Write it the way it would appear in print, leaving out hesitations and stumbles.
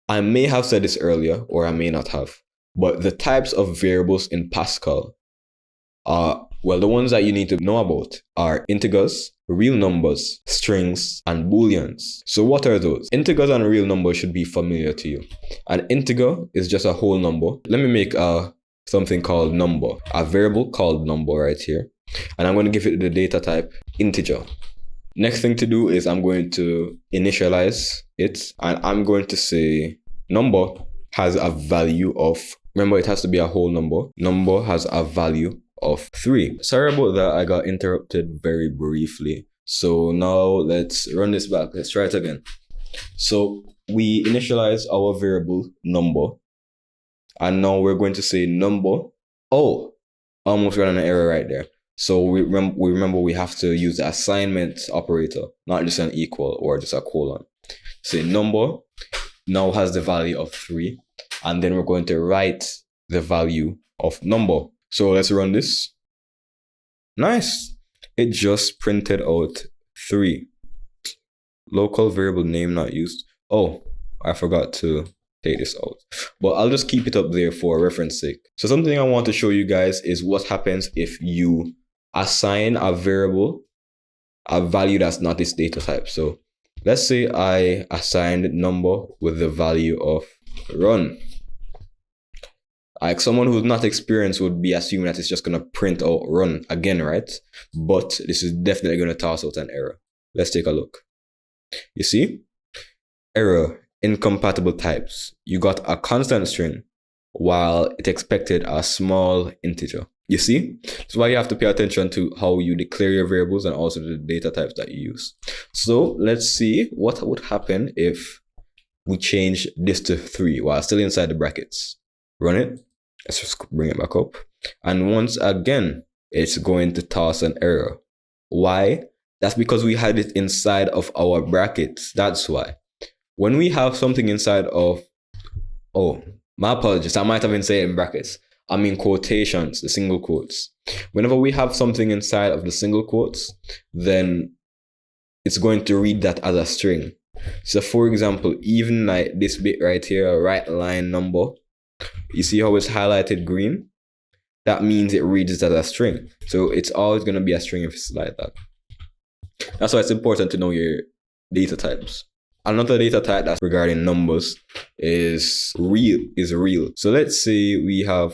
I may have said this earlier, or I may not have, but the types of variables in Pascal are, well, the ones that you need to know about are integers, real numbers, strings, and booleans. So what are those? Integers and real numbers should be familiar to you. An integer is just a whole number. Let me make something called number, a variable called number right here. And I'm going to give it the data type integer. Next thing to do is I'm going to initialize it, and I'm going to say number has a value of, remember it has to be a whole number. Number has a value of 3. Sorry about that, I got interrupted very briefly. So now let's run this back. Let's try it again. So we initialize our variable number, and now we're going to say number. Oh, almost ran an error right there. So we remember we have to use the assignment operator, not just an equal or just a colon. Say number now has the value of 3, and then we're going to write the value of number. So let's run this. Nice. It just printed out 3. Local variable name not used. Oh, I forgot to take this out, but I'll just keep it up there for reference sake. So something I want to show you guys is what happens if you assign a variable a value that's not its data type. So let's say I assigned number with the value of run. Like someone who's not experienced would be assuming that it's just going to print out run again, right? But this is definitely going to toss out an error. Let's take a look. You see? Error, incompatible types. You got a constant string while it expected a small integer. You see? That's why you have to pay attention to how you declare your variables and also the data types that you use. So let's see what would happen if we change this to 3 while still inside the brackets. Run it. Let's just bring it back up. And once again, it's going to toss an error. Why? That's because we had it inside of our brackets. That's why. When we have something inside of, oh, my apologies, I might have been saying in brackets. I mean quotations, the single quotes. Whenever we have something inside of the single quotes, then it's going to read that as a string. So for example, even like this bit right here, right line number, you see how it's highlighted green? That means it reads it as a string. So it's always going to be a string if it's like that. That's why it's important to know your data types. Another data type that's regarding numbers is real. So let's say we have